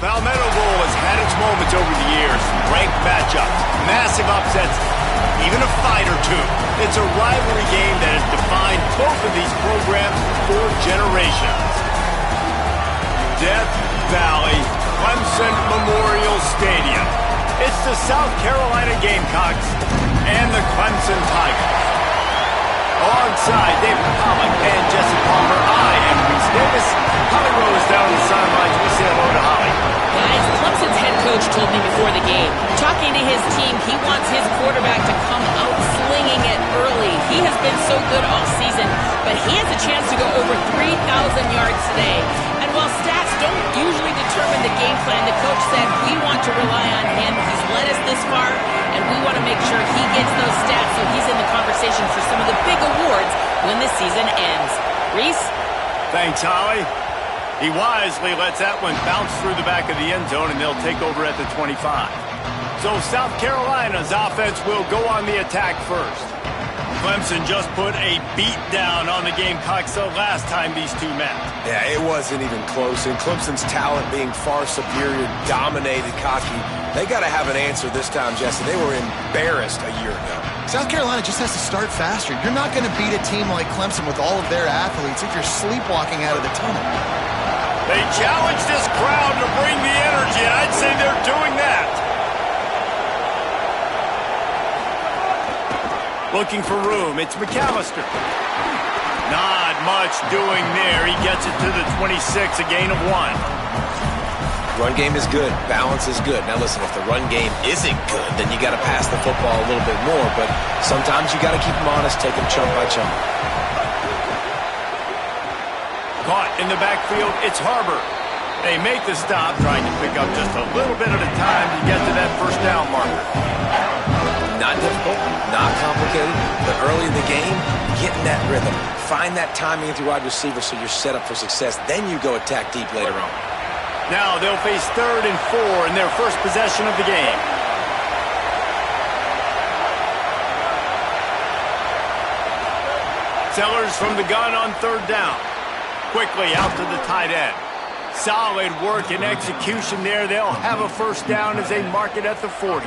Palmetto Bowl has had its moments over the years. Ranked matchups, massive upsets, even a fight or two. It's a rivalry game that has defined both of these programs for generations. Death Valley, Clemson Memorial Stadium. It's the South Carolina Gamecocks and the Clemson Tigers. Alongside David Pollock and Jesse Palmer, I am Reese Davis. Holly Rose down on the sidelines. We say hello to Holly. Guys, Clemson's head coach told me before the game, talking to his team, he wants his quarterback to come out slinging it early. He has been so good all season, but he has a chance to go over 3,000 yards today. And while stats don't usually determine the game plan, the coach said we want to rely on him. He's led us this far, and we want to make sure he gets those stats so he's in the conversation for some of the big awards when the season ends. Reese? Thanks, Holly. He wisely lets that one bounce through the back of the end zone, and they'll take over at the 25. So South Carolina's offense will go on the attack first. Clemson just put a beat down on the Gamecocks the last time these two met. Yeah, it wasn't even close, and Clemson's talent being far superior, dominated, cocky. They got to have an answer this time, Jesse. They were embarrassed a year ago. South Carolina just has to start faster. You're not going to beat a team like Clemson with all of their athletes if you're sleepwalking out of the tunnel. They challenge this crowd to bring the energy, and I'd say they're doing that. Looking for room, it's McAllister. Not much doing there. He gets it to the 26, a gain of 1. Run game is good. Balance is good. Now listen, if the run game isn't good, then you got to pass the football a little bit more. But sometimes you got to keep them honest, take them chunk by chunk. Caught in the backfield, it's Harbor. They make the stop, trying to pick up just a little bit at a time to get to that first down marker. Not difficult, not complicated, but early in the game, get in that rhythm. Find that timing with your wide receiver so you're set up for success. Then you go attack deep later on. Now they'll face 3rd and 4 in their first possession of the game. Sellers from the gun on 3rd down. Quickly out to the tight end. Solid work and execution there. They'll have a first down as they mark it at the 40.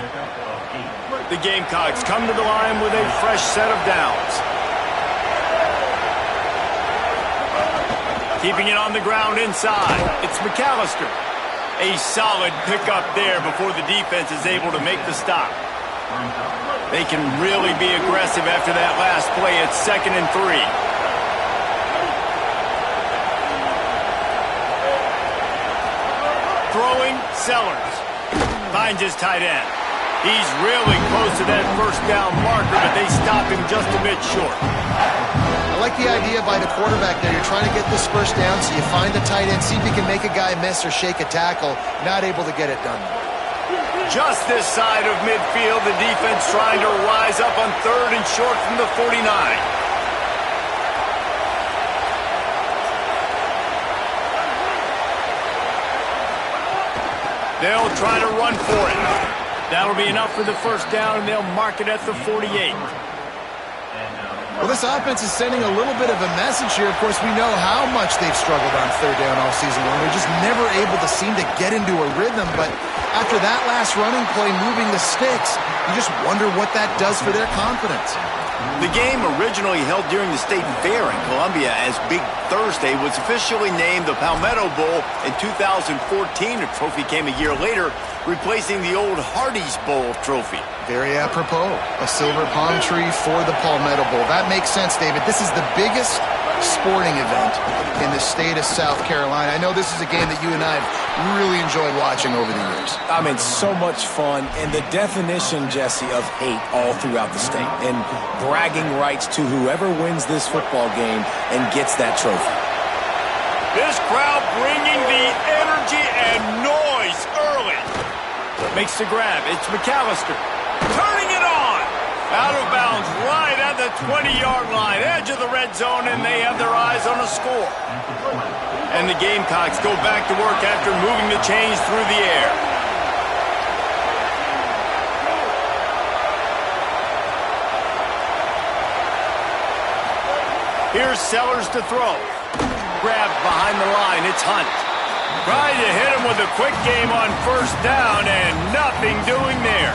The Gamecocks come to the line with a fresh set of downs. Keeping it on the ground inside. It's McAllister. A solid pickup there before the defense is able to make the stop. They can really be aggressive after that last play. It's 2nd and 3. Throwing, Sellers. Finds his tight end. He's really close to that first down marker, but they stop him just a bit short. I like the idea by the quarterback there. You're trying to get this first down, so you find the tight end, see if you can make a guy miss or shake a tackle. Not able to get it done. Just this side of midfield, the defense trying to rise up on 3rd and short from the 49. They'll try to run for it. That'll be enough for the first down, and they'll mark it at the 48. Well, this offense is sending a little bit of a message here. Of course, we know how much they've struggled on 3rd down all season long. They're just never able to seem to get into a rhythm. But after that last running play, moving the sticks, you just wonder what that does for their confidence. The game, originally held during the State Fair in Columbia as Big Thursday, was officially named the Palmetto Bowl in 2014. A trophy came a year later, replacing the old Hardee's Bowl trophy. Very apropos. A silver palm tree for the Palmetto Bowl. That makes sense, David. This is the biggest sporting event in the state of South Carolina. I know this is a game that you and I have really enjoyed watching over the years. I mean, so much fun, and the definition, Jesse, of hate all throughout the state, and bragging rights to whoever wins this football game and gets that trophy. This crowd bringing the energy and noise early. Makes the grab. It's McAllister. Turning it on. Out of bounds right at the 20-yard line. Edge of the red zone, and they have their eyes on a score. And the Gamecocks go back to work after moving the chains through the air. Here's Sellers to throw. Grabbed behind the line. It's Hunt. Trying to hit him with a quick game on first down and nothing doing there.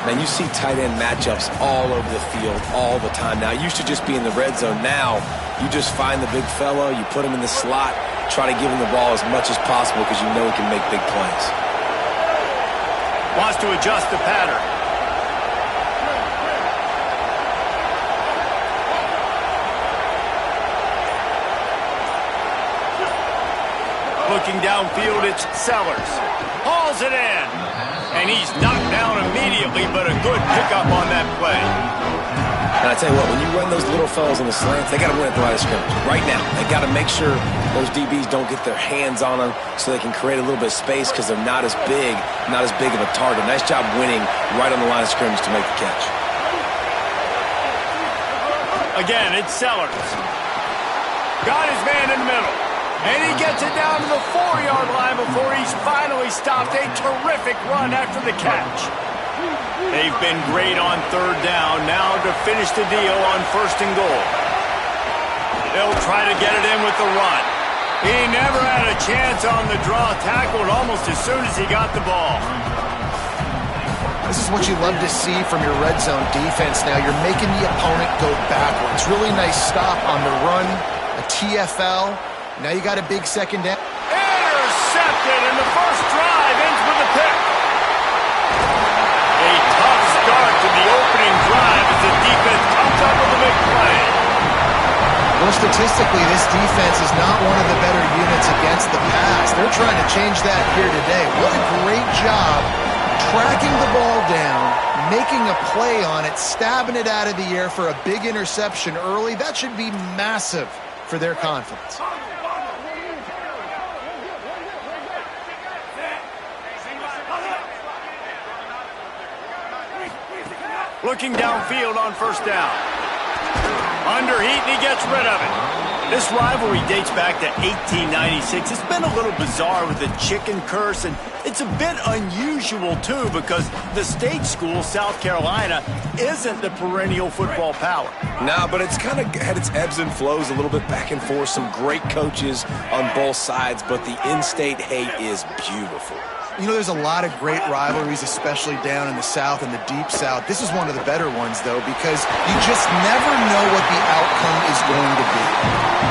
Man, you see tight end matchups all over the field all the time now. It used to just be in the red zone. Now you just find the big fellow, you put him in the slot, try to give him the ball as much as possible because you know he can make big plays. Wants to adjust the pattern. Looking downfield, it's Sellers. Hauls it in. And he's knocked down immediately, but a good pickup on that play. And I tell you what, when you run those little fellas in the slants, they got to win at the line of scrimmage. Right now, they got to make sure those DBs don't get their hands on them so they can create a little bit of space because they're not as big of a target. Nice job winning right on the line of scrimmage to make the catch. Again, it's Sellers. Got his man in the middle. And he gets it down to the 4-yard line before he's finally stopped. A terrific run after the catch. They've been great on third down. Now to finish the deal on first and goal. They'll try to get it in with the run. He never had a chance on the draw. Tackled almost as soon as he got the ball. This is what you love to see from your red zone defense now. You're making the opponent go backwards. Really nice stop on the run, a TFL. Now you got a big second down. Intercepted, and the first drive ends with a pick. A tough start to the opening drive as the defense comes up with a big play. Well, statistically, this defense is not one of the better units against the pass. They're trying to change that here today. What a great job tracking the ball down, making a play on it, stabbing it out of the air for a big interception early. That should be massive for their confidence. Looking downfield on first down. Under heat, and he gets rid of it. This rivalry dates back to 1896. It's been a little bizarre with the chicken curse, and it's a bit unusual, too, because the state school, South Carolina, isn't the perennial football power. No, but it's kind of had its ebbs and flows a little bit back and forth. Some great coaches on both sides, but the in-state hate is beautiful. You know, there's a lot of great rivalries, especially down in the South and the Deep South. This is one of the better ones, though, because you just never know what the outcome is going to be.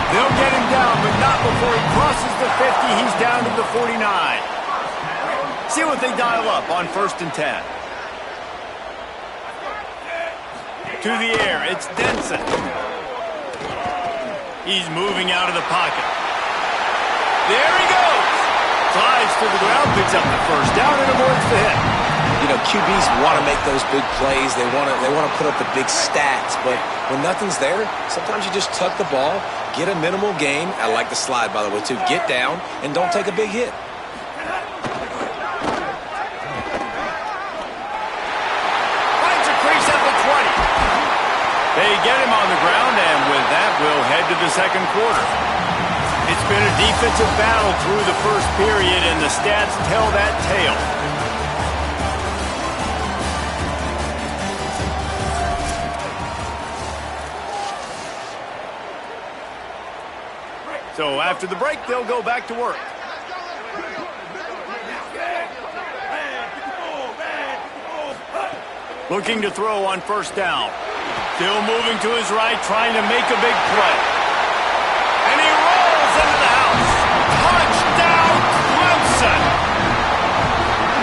They'll get him down, but not before he crosses the 50. He's down to the 49. See what they dial up on first and 10. To the air, it's Denson. He's moving out of the pocket. There he goes. Slides to the ground, picks up the first down, and avoids the hit. You know, QBs want to make those big plays. They want to put up the big stats. But when nothing's there, sometimes you just tuck the ball, get a minimal gain. I like the slide, by the way, too. Get down and don't take a big hit. Finds a crease at the 20. They get him on the ground, and with that, we'll head to the second quarter. It's been a defensive battle through the first period, and the stats tell that tale. So after the break, they'll go back to work. Looking to throw on first down. Still moving to his right, trying to make a big play. And he rolls into the house. Touchdown, Clemson!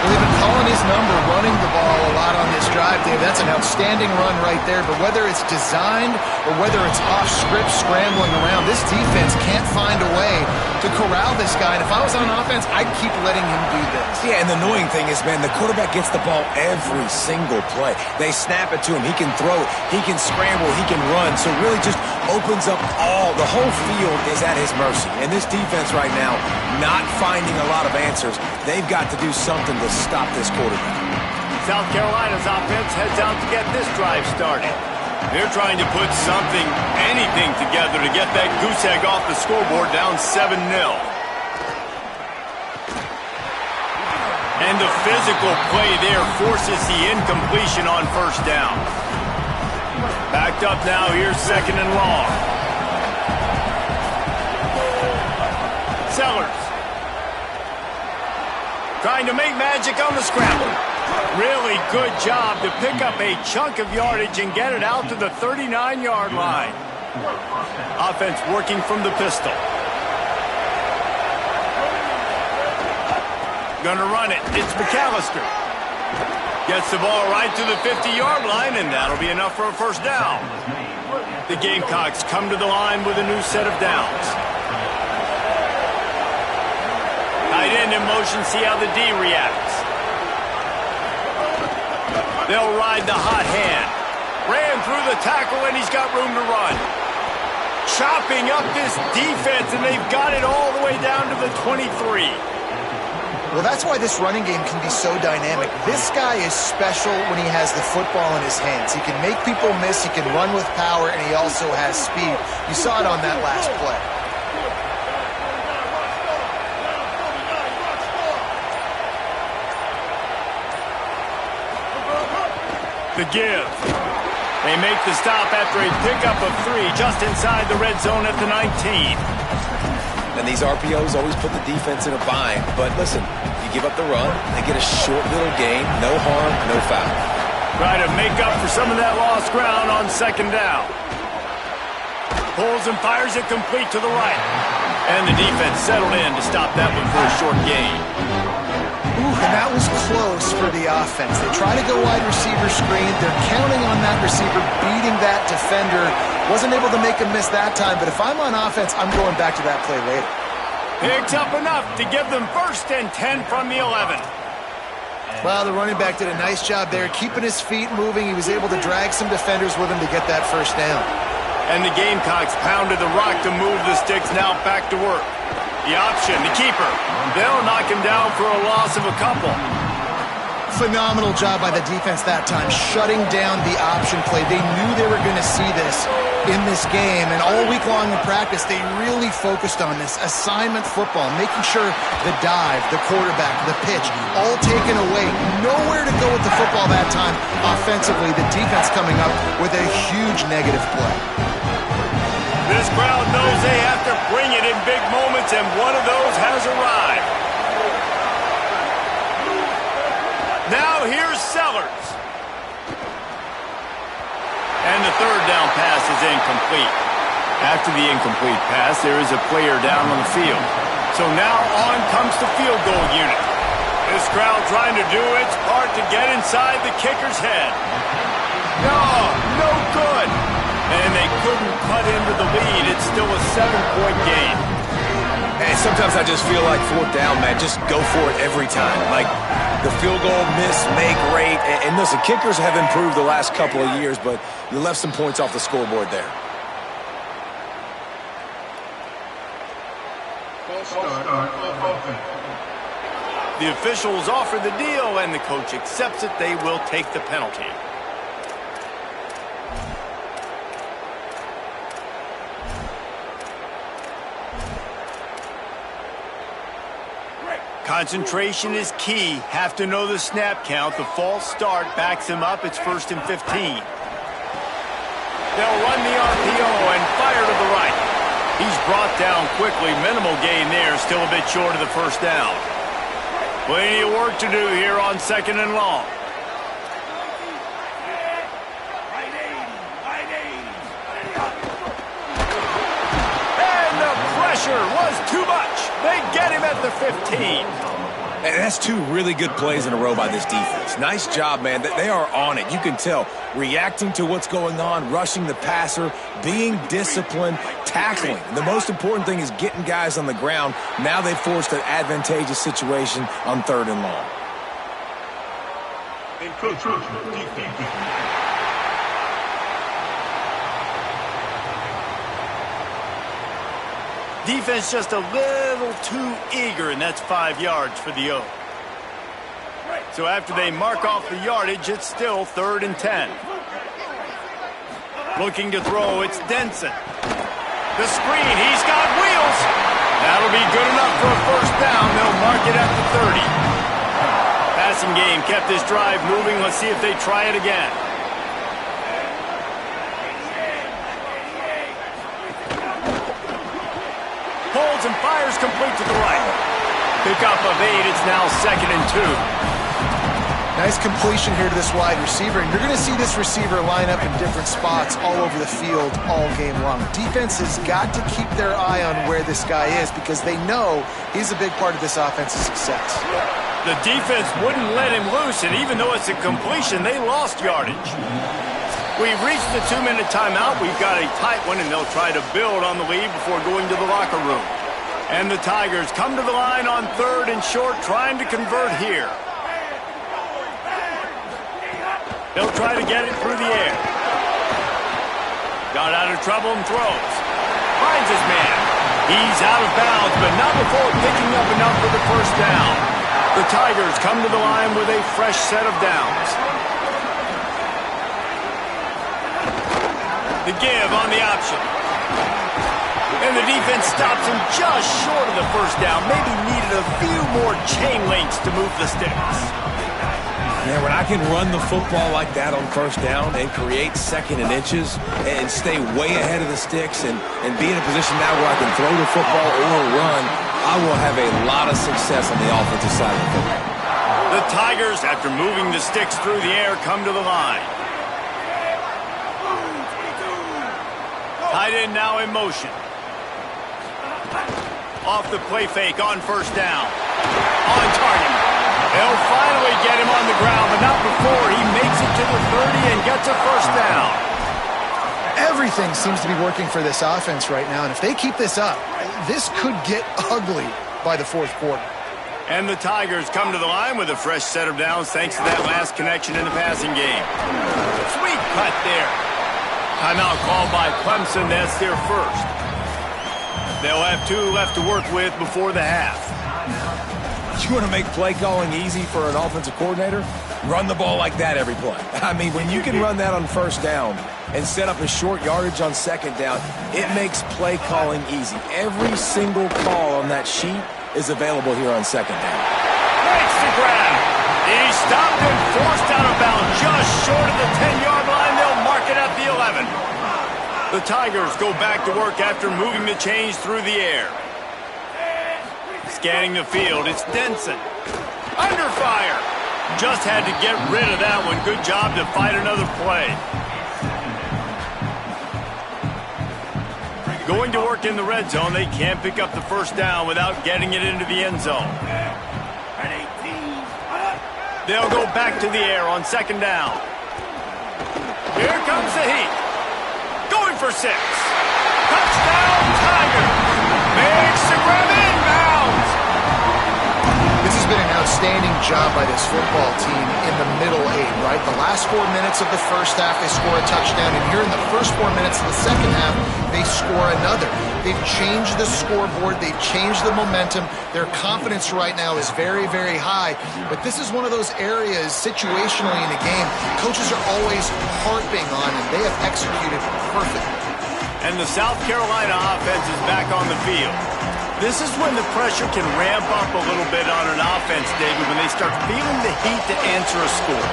Well, they've been calling his number, running the ball a lot on this drive, Dave. That's an outstanding run right there. But whether it's designed or whether it's off script, scrambling around, this defense can't find a way to corral this guy. And if I was on offense, I'd keep letting him do this. Yeah, and the annoying thing is, man, the quarterback gets the ball every single play. They snap it to him. He can throw it. He can scramble. He can run. So it really just opens up the whole field is at his mercy. And this defense right now, not finding a lot of answers. They've got to do something to stop this quarterback. South Carolina's offense heads out to get this drive started. They're trying to put something, anything together to get that goose egg off the scoreboard down 7-0. And the physical play there forces the incompletion on first down. Backed up now, here's second and long. Sellers Trying to make magic on the scramble. Really good job to pick up a chunk of yardage and get it out to the 39-yard line. Offense working from the pistol. Gonna run it. It's McAllister. Gets the ball right to the 50-yard line, and that'll be enough for a first down. The Gamecocks come to the line with a new set of downs. Tight end in motion, see how the D reacts. They'll ride the hot hand. Ran through the tackle, and he's got room to run. Chopping up this defense, and they've got it all the way down to the 23. Well, that's why this running game can be so dynamic. This guy is special when he has the football in his hands. He can make people miss, he can run with power, and he also has speed. You saw it on that last play. The give. They make the stop after a pickup of 3 just inside the red zone at the 19. And these RPOs always put the defense in a bind. But listen, you give up the run, they get a short little gain, no harm, no foul. Try to make up for some of that lost ground on second down. Pulls and fires it complete to the right. And the defense settled in to stop that one for a short gain. Ooh, and that was close for the offense. They try to go wide receiver screen. They're counting on that receiver beating that defender. Wasn't able to make a miss that time, but if I'm on offense, I'm going back to that play later. Picks up enough to give them first and 10 from the 11. Well, the running back did a nice job there, keeping his feet moving. He was able to drag some defenders with him to get that first down. And the Gamecocks pounded the rock to move the sticks, now back to work. The option, the keeper. They'll knock him down for a loss of a couple. Phenomenal job by the defense that time, shutting down the option play. They knew they were going to see this in this game, and all week long in practice, they really focused on this assignment football, making sure the dive, the quarterback, the pitch, all taken away. Nowhere to go with the football that time. Offensively, the defense coming up with a huge negative play. This crowd knows they have to bring it in big moments, and one of those has arrived. Now here's Sellers. And the third down pass is incomplete. After the incomplete pass, there is a player down on the field. So now on comes the field goal unit. This crowd trying to do its part to get inside the kicker's head. No good. And they couldn't cut into the lead. It's still a 7-point game. And sometimes I just feel like fourth down, man, just go for it every time. Like the field goal, miss, make, rate. And listen, kickers have improved the last couple of years, but you left some points off the scoreboard there. The officials offer the deal, and the coach accepts it. They will take the penalty. Concentration is key. Have to know the snap count. The false start backs him up. It's 1st and 15. They'll run the RPO and fire to the right. He's brought down quickly. Minimal gain there. Still a bit short of the first down. Plenty of work to do here on 2nd and long. And the pressure was too much. They get him at the 15. And that's 2 really good plays in a row by this defense. Nice job, man. They are on it. You can tell. Reacting to what's going on, rushing the passer, being disciplined, tackling. The most important thing is getting guys on the ground. Now they've forced an advantageous situation on 3rd and long. Defense just a little too eager, and that's 5 yards for the O. So after they mark off the yardage, it's still 3rd and 10. Looking to throw, it's Denson. The screen, he's got wheels. That'll be good enough for a first down. They'll mark it at the 30. Passing game kept this drive moving. Let's see if they try it again. Holds and fires complete to the right. Pickup of 8. It's now 2nd and 2. Nice completion here to this wide receiver, and you're going to see this receiver line up in different spots all over the field all game long. Defense has got to keep their eye on where this guy is because they know he's a big part of this offense's success. The defense wouldn't let him loose, and even though it's a completion, they lost yardage. We've reached the 2-minute timeout. We've got a tight one, and they'll try to build on the lead before going to the locker room. And the Tigers come to the line on 3rd and short, trying to convert here. They'll try to get it through the air. Got out of trouble and throws. Finds his man. He's out of bounds, but not before picking up enough for the first down. The Tigers come to the line with a fresh set of downs. The give on the option. And the defense stops him just short of the first down. Maybe needed a few more chain links to move the sticks. Man, when I can run the football like that on first down and create 2nd and inches and stay way ahead of the sticks and be in a position now where I can throw the football or run, I will have a lot of success on the offensive side of the football. The Tigers, after moving the sticks through the air, come to the line. Tight end now in motion. Off the play fake on first down. On target. They'll finally get him on the ground, but not before he makes it to the 30 and gets a first down. Everything seems to be working for this offense right now, and if they keep this up, this could get ugly by the 4th quarter. And the Tigers come to the line with a fresh set of downs thanks to that last connection in the passing game. Sweet cut there. Timeout called by Clemson. That's their first. They'll have 2 left to work with before the half. You want to make play calling easy for an offensive coordinator? Run the ball like that every play. I mean, when you can run that on first down and set up a short yardage on second down, it makes play calling easy. Every single call on that sheet is available here on second down. Makes the grab. He's stopped and forced out of bounds just short of the 10-yard line. They'll mark it at the 11. The Tigers go back to work after moving the chains through the air. Scanning the field, it's Denson. Under fire. Just had to get rid of that one. Good job to fight another play. Going to work in the red zone. They can't pick up the first down without getting it into the end zone. They'll go back to the air on second down. Here comes the heat. Going for 6. Touchdown, Tigers. Makes the grab inbounds. This has been an outstanding job by this football team in the middle 8, right? The last 4 minutes of the first half, they score a touchdown, and here in the first 4 minutes of the second half, they score another. They've changed the scoreboard. They've changed the momentum. Their confidence right now is very, very high, but this is one of those areas situationally in a game coaches are always harping on, and they have executed perfectly. And the South Carolina offense is back on the field. This is when the pressure can ramp up a little bit on an offense, David, when they start feeling the heat to answer a score.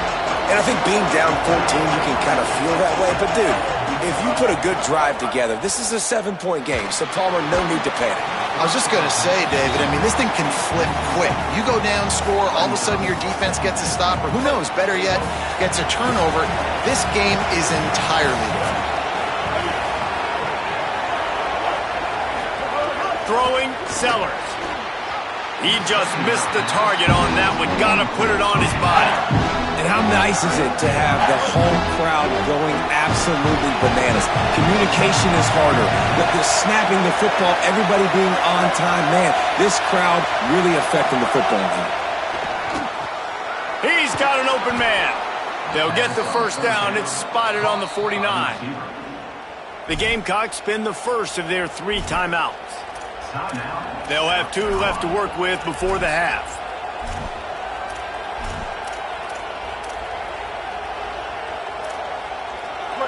And I think being down 14, you can kind of feel that way. But, dude, if you put a good drive together, this is a 7-point game. So, Palmer, no need to panic. I was just going to say, David, I mean, this thing can flip quick. You go down, score, all of a sudden your defense gets a stop, or who knows, better yet, gets a turnover. This game is entirely different. Throwing, Sellers. He just missed the target on that one. Got to put it on his body. And how nice is it to have the home crowd going absolutely bananas? Communication is harder. The snapping the football, everybody being on time. Man, this crowd really affecting the football game. He's got an open man. They'll get the first down. It's spotted on the 49. The Gamecocks spin the first of their 3 timeouts. They'll have 2 left to work with before the half.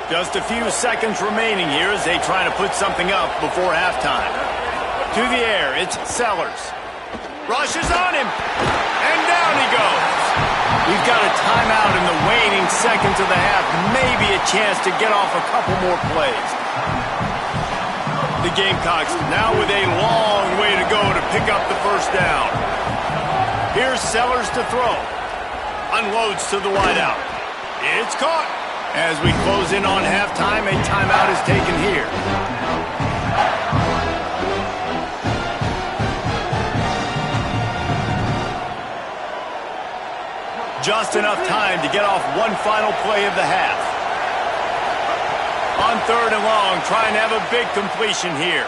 Just a few seconds remaining here as they try to put something up before halftime. To the air, it's Sellers. Rushes on him, and down he goes. We've got a timeout in the waning seconds of the half. Maybe a chance to get off a couple more plays. The Gamecocks now with a long way to go to pick up the first down. Here's Sellers to throw. Unloads to the wideout. It's caught. As we close in on halftime, a timeout is taken here. Just enough time to get off one final play of the half. On 3rd and long, trying to have a big completion here.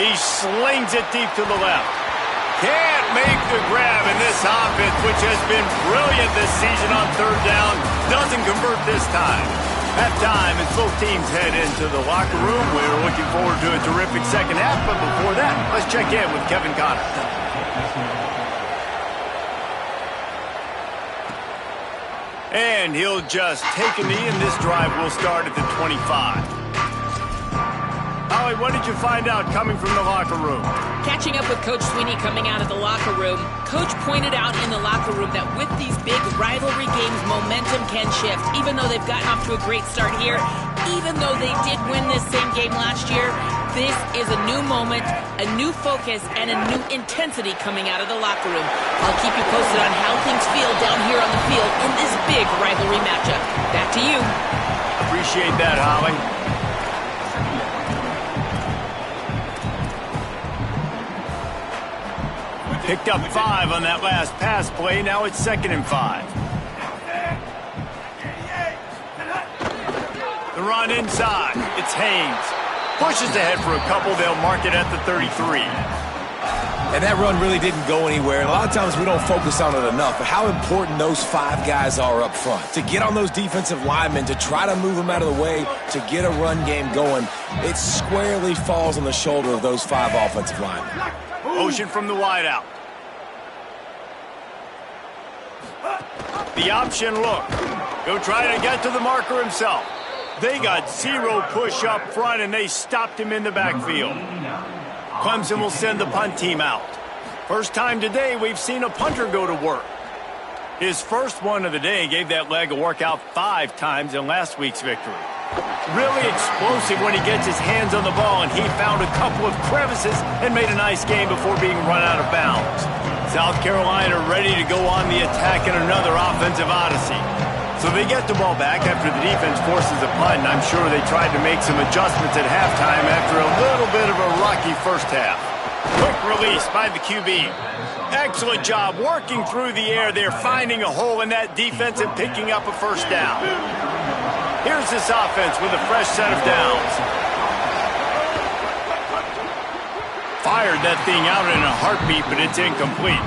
He slings it deep to the left. Can't make the grab in this offense, which has been brilliant this season on 3rd down. Doesn't convert this time. At time, as both teams head into the locker room, we're looking forward to a terrific second half. But before that, let's check in with Kevin Connor. And he'll just take a knee, and this drive will start at the 25. Holly, what did you find out coming from the locker room? Catching up with Coach Sweeney coming out of the locker room, Coach pointed out in the locker room that with these big rivalry games, momentum can shift. Even though they've gotten off to a great start here, even though they did win this same game last year, this is a new moment, a new focus, and a new intensity coming out of the locker room. I'll keep you posted on how things feel down here on the field in this big rivalry matchup. Back to you. Appreciate that, Holly. Picked up 5 on that last pass play. Now it's 2nd and 5. The run inside. It's Haynes. Pushes ahead for a couple. They'll mark it at the 33. And that run really didn't go anywhere. And a lot of times we don't focus on it enough. But how important those 5 guys are up front. To get on those defensive linemen, to try to move them out of the way, to get a run game going, it squarely falls on the shoulder of those 5 offensive linemen. Motion from the wideout. The option look. Go try to get to the marker himself. They got 0 push up front, and they stopped him in the backfield. Clemson will send the punt team out. First time today we've seen a punter go to work. His first one of the day gave that leg a workout 5 times in last week's victory. Really explosive when he gets his hands on the ball, and he found a couple of crevices and made a nice game before being run out of bounds. South Carolina ready to go on the attack in another offensive odyssey. So they get the ball back after the defense forces a punt, and I'm sure they tried to make some adjustments at halftime after a little bit of a rocky first half. Quick release by the QB. Excellent job working through the air there, finding a hole in that defense and picking up a first down. Here's this offense with a fresh set of downs. Fired that thing out in a heartbeat, but it's incomplete.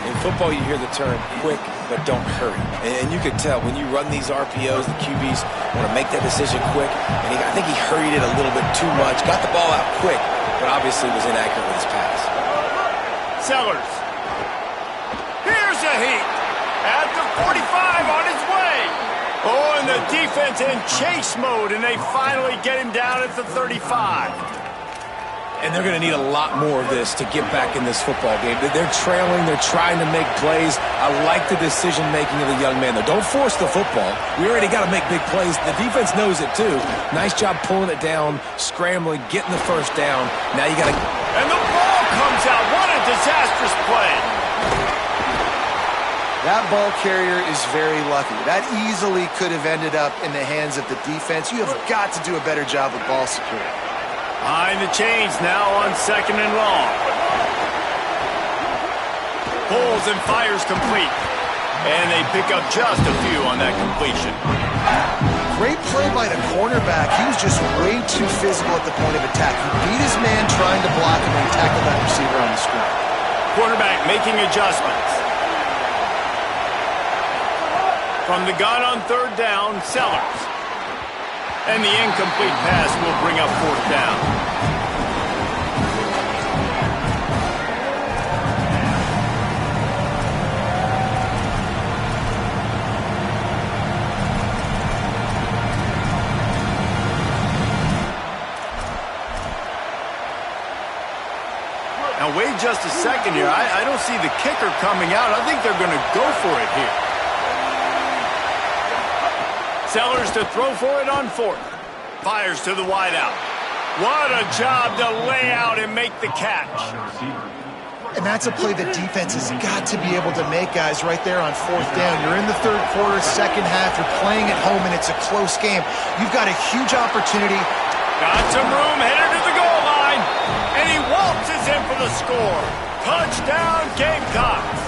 In football, you hear the term quick, but don't hurry. And you can tell when you run these RPOs, the QBs want to make that decision quick. And I think he hurried it a little bit too much. Got the ball out quick, but obviously was inaccurate with his pass. Sellers. Here's a heat. At the 45 on his way. Oh, and the defense in chase mode, and they finally get him down at the 35. And they're going to need a lot more of this to get back in this football game. They're trailing. They're trying to make plays. I like the decision-making of the young man, though. Don't force the football. We already got to make big plays. The defense knows it, too. Nice job pulling it down, scrambling, getting the first down. Now you got to... And the ball comes out. What a disastrous play. That ball carrier is very lucky. That easily could have ended up in the hands of the defense. You have got to do a better job with ball security. Behind the chains now on 2nd and long. Pulls and fires complete. And they pick up just a few on that completion. Great play by the cornerback. He was just way too physical at the point of attack. He beat his man trying to block him and tackled that receiver on the screen. Quarterback making adjustments. From the gun on 3rd down, Sellers. And the incomplete pass will bring up 4th down. Now wait just a second here. I don't see the kicker coming out. I think they're going to go for it here. Sellers to throw for it on 4th. Fires to the wideout. What a job to lay out and make the catch. And that's a play the defense has got to be able to make, guys, right there on fourth down. You're in the third quarter, second half. You're playing at home, and it's a close game. You've got a huge opportunity. Got some room, headed to the goal line. And he waltzes in for the score. Touchdown, Gamecocks.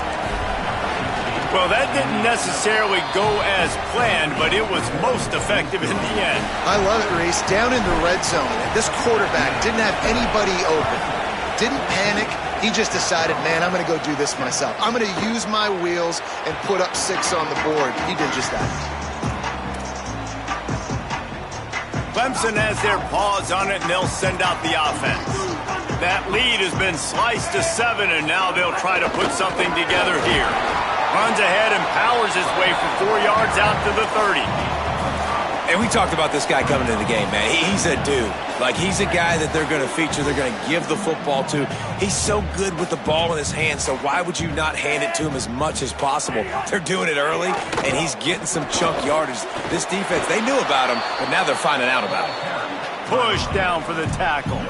Well, that didn't necessarily go as planned, but it was most effective in the end. I love it, Reese. Down in the red zone, this quarterback didn't have anybody open. Didn't panic. He just decided, man, I'm going to go do this myself. I'm going to use my wheels and put up 6 on the board. He did just that. Clemson has their paws on it, and they'll send out the offense. That lead has been sliced to 7, and now they'll try to put something together here. Runs ahead and powers his way for 4 yards out to the 30. And we talked about this guy coming into the game, man. He's a dude. Like, he's a guy that they're going to feature, they're going to give the football to. He's so good with the ball in his hands, so why would you not hand it to him as much as possible? They're doing it early, and he's getting some chunk yardage. This defense, they knew about him, but now they're finding out about him. Push down for the tackle.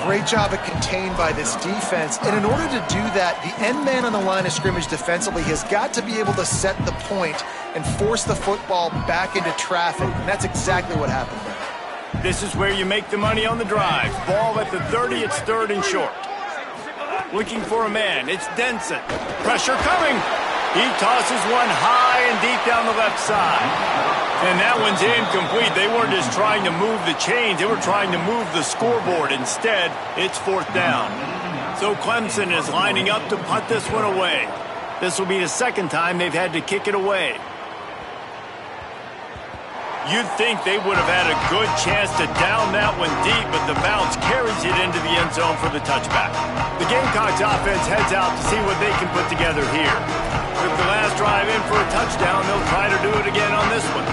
Great job of contained by this defense. And in order to do that, the end man on the line of scrimmage defensively has got to be able to set the point and force the football back into traffic. And that's exactly what happened there. This is where you make the money on the drive. Ball at the 30, it's 3rd and short. Looking for a man, it's Denson. Pressure coming. He tosses one high and deep down the left side. And that one's incomplete. They weren't just trying to move the chains. They were trying to move the scoreboard. Instead, it's 4th down. So Clemson is lining up to punt this one away. This will be the 2nd time they've had to kick it away. You'd think they would have had a good chance to down that one deep, but the bounce carries it into the end zone for the touchback. The Gamecocks offense heads out to see what they can put together here. With the last drive in for a touchdown, they'll try to do it again on this one.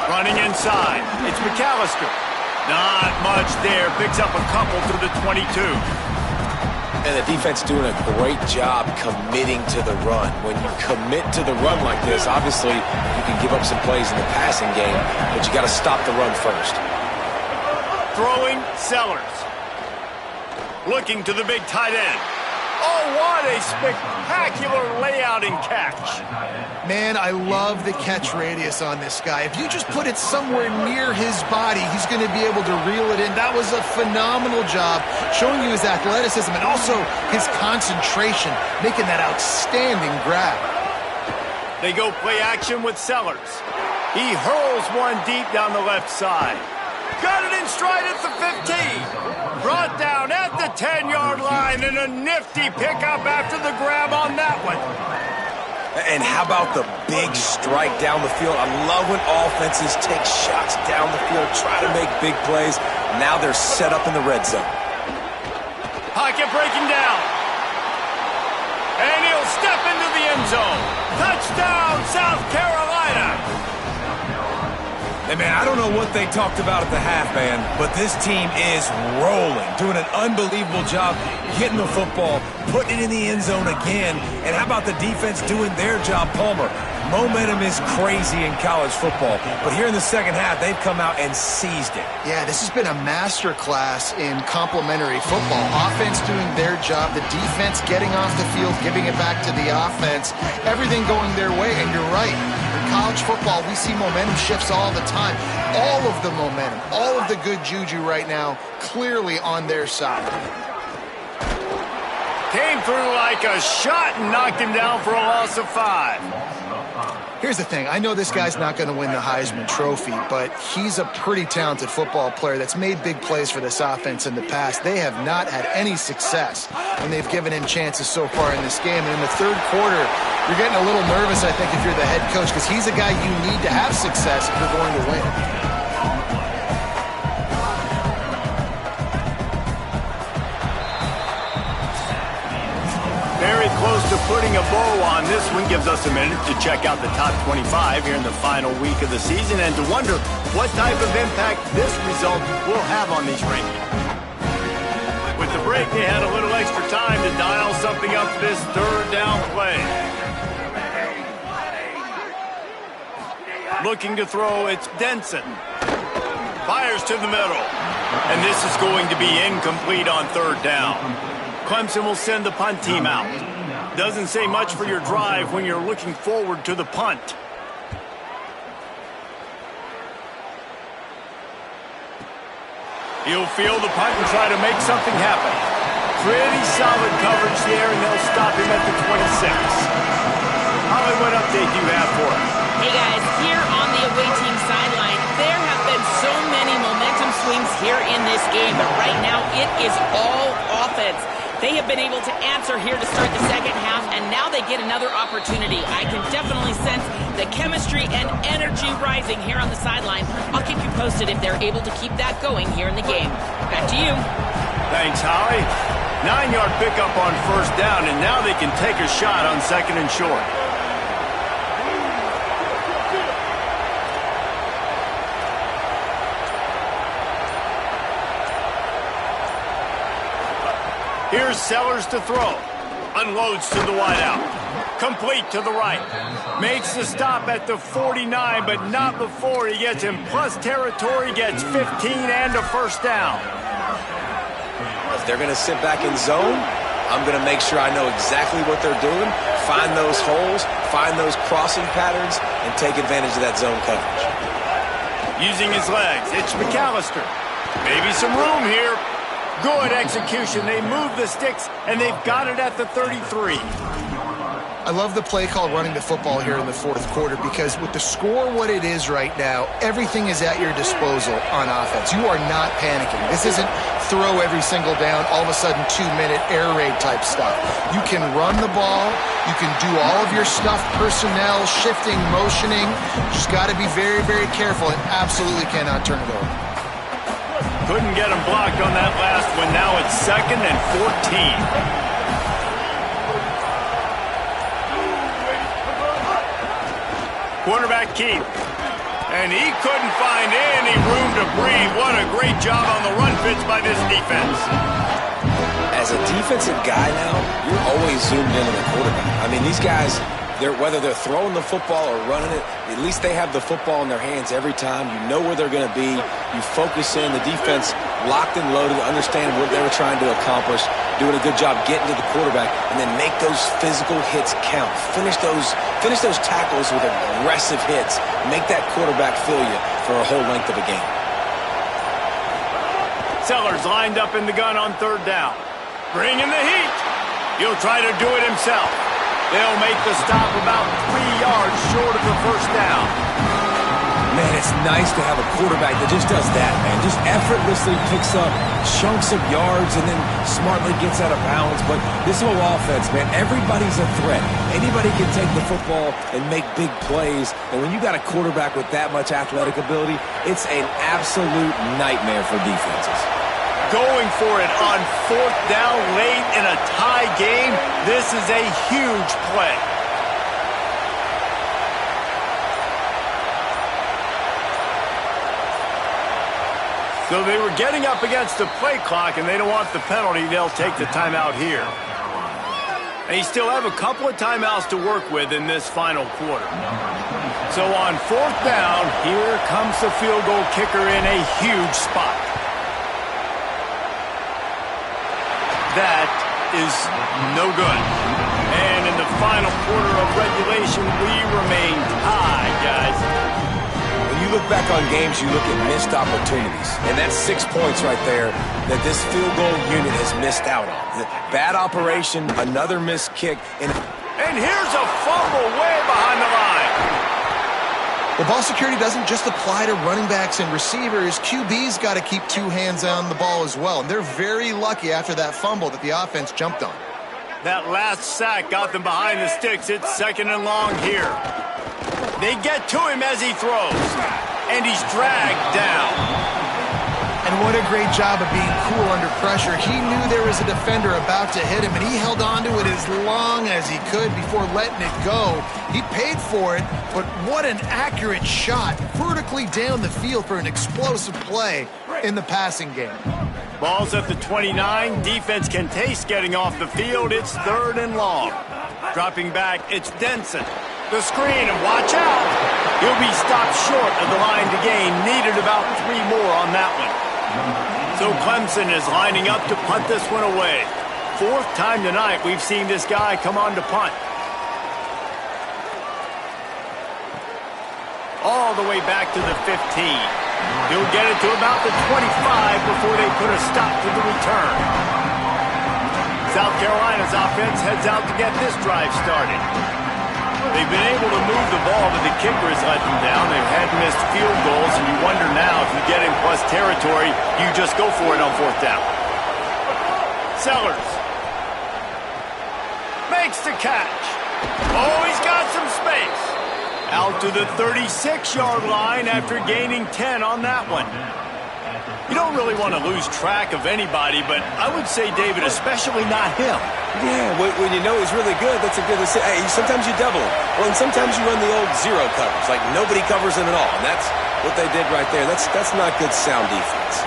Running inside, it's McAllister. Not much there, picks up a couple to the 22. And the defense doing a great job committing to the run. When you commit to the run like this, obviously you can give up some plays in the passing game, but you got to stop the run first. Throwing Sellers. Looking to the big tight end. Oh, what a spectacular layout and catch. Man, I love the catch radius on this guy. If you just put it somewhere near his body, he's going to be able to reel it in. That was a phenomenal job, showing you his athleticism and also his concentration, making that outstanding grab. They go play action with Sellers. He hurls one deep down the left side. Got it in stride at the 15. Brought down at the 10-yard line, and a nifty pickup after the grab on that one. And how about the big strike down the field? I love when offenses take shots down the field, try to make big plays. Now they're set up in the red zone. Pocket breaking down. And he'll step into the end zone. Touchdown, South Carolina. Hey, man, I don't know what they talked about at the half, man, but this team is rolling, doing an unbelievable job getting the football, putting it in the end zone again. And how about the defense doing their job, Palmer? Momentum is crazy in college football, but here in the second half, they've come out and seized it. Yeah, this has been a master class in complementary football. Offense doing their job, the defense getting off the field, giving it back to the offense, everything going their way, and you're right. In college football, we see momentum shifts all the time. All of the momentum, all of the good juju right now, clearly on their side. Came through like a shot and knocked him down for a loss of 5. Here's the thing. I know this guy's not going to win the Heisman Trophy, but he's a pretty talented football player that's made big plays for this offense in the past. They have not had any success when they've given him chances so far in this game. And in the third quarter, you're getting a little nervous, I think, if you're the head coach, because he's a guy you need to have success if you're going to win. Very close to putting a bow on. This one gives us a minute to check out the top 25 here in the final week of the season and to wonder what type of impact this result will have on these rankings. With the break, they had a little extra time to dial something up for this third down play. Looking to throw, it's Denson. Fires to the middle. And this is going to be incomplete on third down. Clemson will send the punt team out. Doesn't say much for your drive when you're looking forward to the punt. He'll field the punt and try to make something happen. Pretty solid coverage there, and they'll stop him at the 26. Holly, what update do you have for us? Hey guys, here on the away team sideline, there have been so many momentum swings here in this game, but right now it is all offense. They have been able to answer here to start the second half, and now they get another opportunity. I can definitely sense the chemistry and energy rising here on the sideline. I'll keep you posted if they're able to keep that going here in the game. Back to you. Thanks, Holly. 9-yard pickup on first down, and now they can take a shot on second and short. Here's Sellers to throw. Unloads to the wideout. Complete to the right. Makes the stop at the 49, but not before he gets in plus territory, gets 15 and a first down. If they're going to sit back in zone, I'm going to make sure I know exactly what they're doing, find those holes, find those crossing patterns, and take advantage of that zone coverage. Using his legs, it's McAllister. Maybe some room here. Good execution. They move the sticks, and they've got it at the 33. I love the play call running the football here in the fourth quarter because with the score what it is right now, everything is at your disposal on offense. You are not panicking. This isn't throw every single down, all of a sudden 2-minute air raid type stuff. You can run the ball. You can do all of your stuff, personnel, shifting, motioning. Just got to be very, very careful and absolutely cannot turn it over. Couldn't get him blocked on that last one. Now it's 2nd and 14. Quarterback Keith. And he couldn't find any room to breathe. What a great job on the run fits by this defense. As a defensive guy now, you're always zoomed in on the quarterback. I mean, these guys, whether they're throwing the football or running it, at least they have the football in their hands every time. You know where they're going to be. You focus in. The defense locked and loaded, understand what they were trying to accomplish, doing a good job getting to the quarterback, and then make those physical hits count. Finish those tackles with aggressive hits. Make that quarterback feel you for a whole length of a game. Sellers lined up in the gun on third down. Bringing the heat. He'll try to do it himself. They'll make the stop about 3 yards short of the first down. Man, it's nice to have a quarterback that just does that, man. Just effortlessly picks up chunks of yards and then smartly gets out of bounds. But this whole offense, man, everybody's a threat. Anybody can take the football and make big plays. And when you got a quarterback with that much athletic ability, it's an absolute nightmare for defenses. Going for it on fourth down late in a tie game. This is a huge play. So they were getting up against the play clock, and they don't want the penalty. They'll take the timeout here. And you still have a couple of timeouts to work with in this final quarter. So on fourth down, here comes the field goal kicker in a huge spot. That is no good. And in the final quarter of regulation, we remain tied, guys. When you look back on games, you look at missed opportunities. And that's 6 points right there that this field goal unit has missed out on. Bad operation, another missed kick. And here's a fumble way behind the line. Well, ball security doesn't just apply to running backs and receivers. QB's got to keep 2 hands on the ball as well. And they're very lucky after that fumble that the offense jumped on. That last sack got them behind the sticks. It's 2nd and long here. They get to him as he throws. And he's dragged down. And what a great job of being cool under pressure. He knew there was a defender about to hit him, and he held on to it as long as he could before letting it go. He paid for it, but what an accurate shot vertically down the field for an explosive play in the passing game. Ball's at the 29. Defense can taste getting off the field. It's 3rd and long. Dropping back, it's Denson. The screen, and watch out. He'll be stopped short of the line to gain. Needed about 3 more on that one. So Clemson is lining up to punt this one away. 4th time tonight we've seen this guy come on to punt. All the way back to the 15. He'll get it to about the 25 before they put a stop to the return. South Carolina's offense heads out to get this drive started. They've been able to move the ball, but the kicker has let them down. They've had missed field goals, and you wonder now if you get in plus territory, you just go for it on 4th down. Sellers makes the catch. Oh, he's got some space. Out to the 36-yard line after gaining 10 on that one. You don't really want to lose track of anybody, but I would say, David, especially not him. Yeah, when you know he's really good, that's a good to say. Hey, sometimes you double him. Well, and sometimes you run the old zero covers, like nobody covers him at all. And that's what they did right there. That's not good sound defense.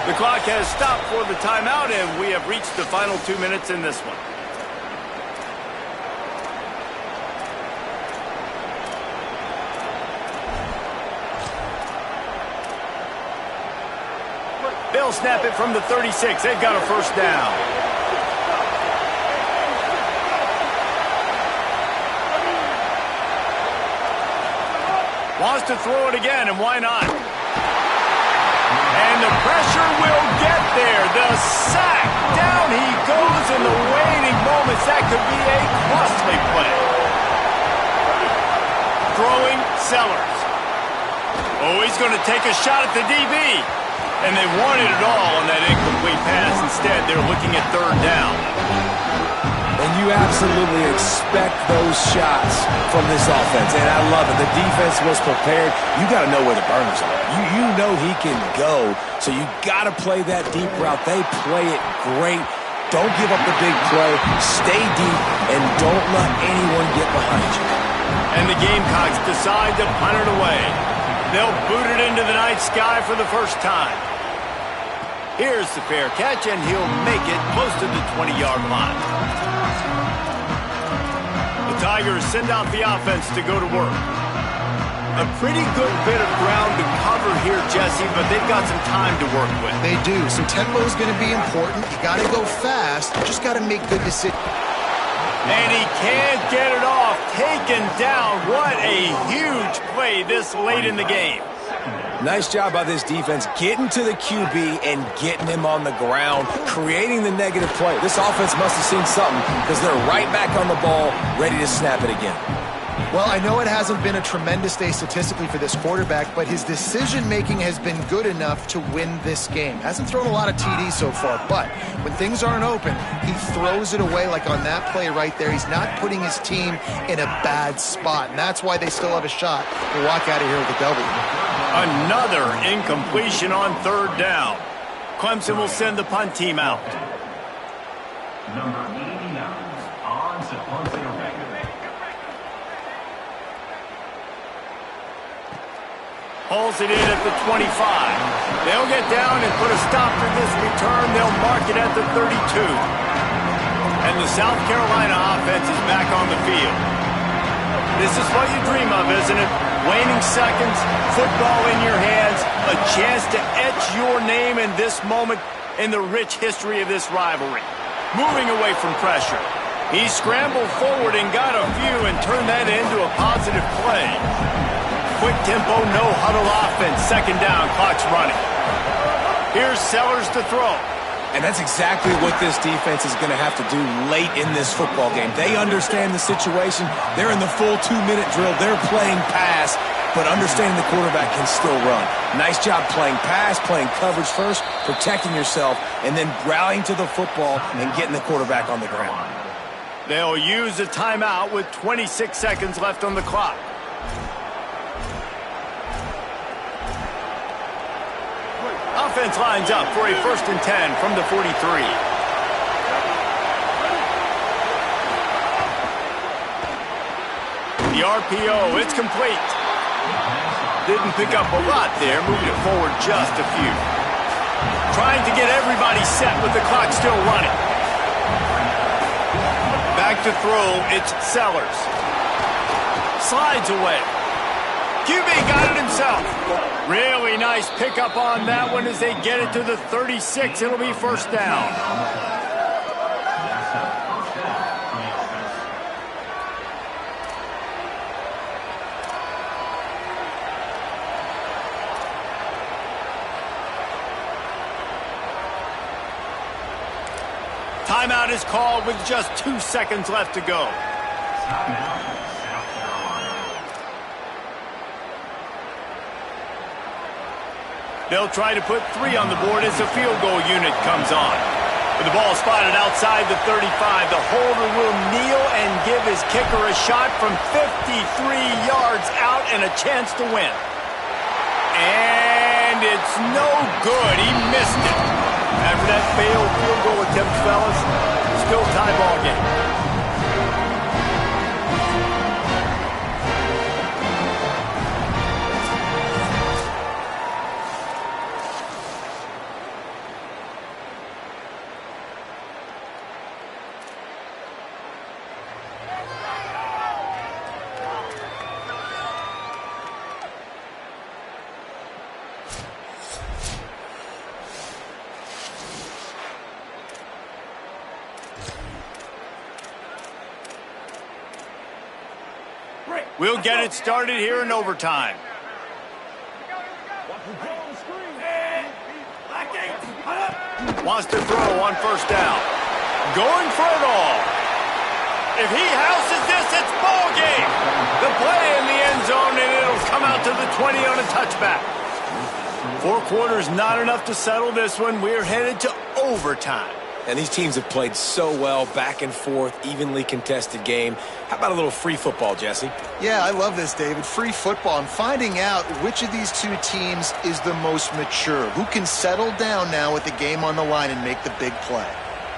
The clock has stopped for the timeout, and we have reached the final 2 minutes in this one. They'll snap it from the 36. They've got a 1st down. Wants to throw it again, and why not? And the pressure will get there. The sack. Down he goes in the waning moments. That could be a costly play. Throwing Sellers. Oh, he's going to take a shot at the DB. And they wanted it all on that incomplete pass. Instead, they're looking at 3rd down. And you absolutely expect those shots from this offense. And I love it. The defense was prepared. You got to know where the burners are. You know he can go. So you got to play that deep route. They play it great. Don't give up the big play. Stay deep and don't let anyone get behind you. And the Gamecocks decide to punt it away. They'll boot it into the night sky for the 1st time. Here's the fair catch, and he'll make it close to the 20-yard line. The Tigers send out the offense to go to work. A pretty good bit of ground to cover here, Jesse, but they've got some time to work with. They do. So tempo is going to be important. You got to go fast. You just got to make good decisions. And he can't get it off. Taken down. What a huge play this late in the game. Nice job by this defense getting to the QB and getting him on the ground, creating the negative play. This offense must have seen something because they're right back on the ball, ready to snap it again. Well, I know it hasn't been a tremendous day statistically for this quarterback, but his decision-making has been good enough to win this game. Hasn't thrown a lot of TDs so far, but when things aren't open, he throws it away like on that play right there. He's not putting his team in a bad spot, and that's why they still have a shot to walk out of here with a W. Another incompletion on 3rd down. Clemson will send the punt team out. Number 89 on to punting away. Hauls it in at the 25. They'll get down and put a stop to this return. They'll mark it at the 32. And the South Carolina offense is back on the field. This is what you dream of, isn't it? Waning seconds, football in your hands, a chance to etch your name in this moment in the rich history of this rivalry. Moving away from pressure. He scrambled forward and got a few and turned that into a positive play. Quick tempo, no huddle offense. 2nd down, clock's running. Here's Sellers to throw. And that's exactly what this defense is going to have to do late in this football game. They understand the situation. They're in the full 2-minute drill. They're playing pass, but understanding the quarterback can still run. Nice job playing pass, playing coverage first, protecting yourself, and then rallying to the football and getting the quarterback on the ground. They'll use a timeout with 26 seconds left on the clock. Offense lines up for a 1st and 10 from the 43. The RPO, it's complete. Didn't pick up a lot there, moving it forward just a few. Trying to get everybody set with the clock still running. Back to throw, it's Sellers. slides away. QB got it himself. Really nice pickup on that one as they get it to the 36. It'll be first down. Timeout is called with just 2 seconds left to go. They'll try to put 3 on the board as the field goal unit comes on. With the ball spotted outside the 35, the holder will kneel and give his kicker a shot from 53 yards out and a chance to win. And it's no good. He missed it. After that failed field goal attempt, fellas, still tie ball game. We'll get it started here in overtime. Wants to throw on first down. Going for it all. If he houses this, it's ball game. The play in the end zone, and it'll come out to the 20 on a touchback. 4 quarters, not enough to settle this one. We're headed to overtime. And these teams have played so well, back and forth, evenly contested game. How about a little free football, Jesse? Yeah, I love this, David. Free football and finding out which of these 2 teams is the most mature. Who can settle down now with the game on the line and make the big play?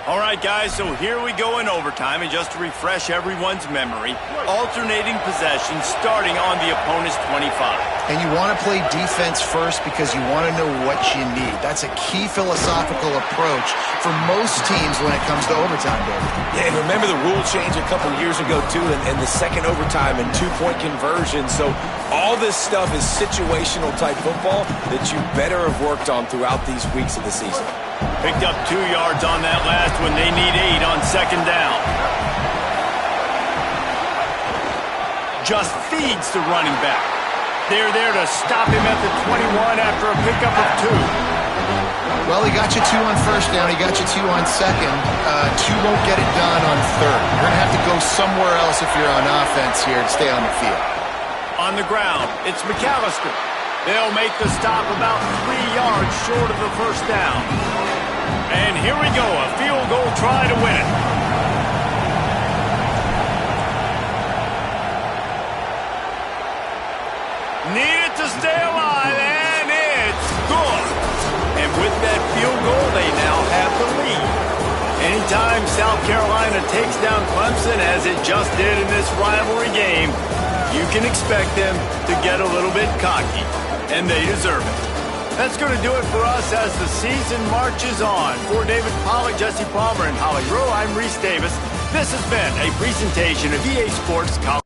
All right, guys, so here we go in overtime, and just to refresh everyone's memory, alternating possession starting on the opponent's 25. And you want to play defense first because you want to know what you need. That's a key philosophical approach for most teams when it comes to overtime, David. Yeah, and remember the rule change a couple years ago, too, and the second overtime and 2-point conversion. So all this stuff is situational type football that you better have worked on throughout these weeks of the season. Picked up 2 yards on that last one. They need 8 on second down. Just feeds the running back. They're there to stop him at the 21 after a pickup of 2. Well, he got you 2 on first down. He got you 2 on second. 2 won't get it done on third. You're going to have to go somewhere else if you're on offense here to stay on the field. On the ground, it's McAllister. They'll make the stop about 3 yards short of the first down. And here we go, a field goal try to win it. Need it to stay alive, and it's good. And with that field goal, they now have the lead. Anytime South Carolina takes down Clemson, as it just did in this rivalry game, you can expect them to get a little bit cocky, and they deserve it. That's going to do it for us as the season marches on. For David Pollack, Jesse Palmer, and Holly Rowe, I'm Reese Davis. This has been a presentation of EA Sports College.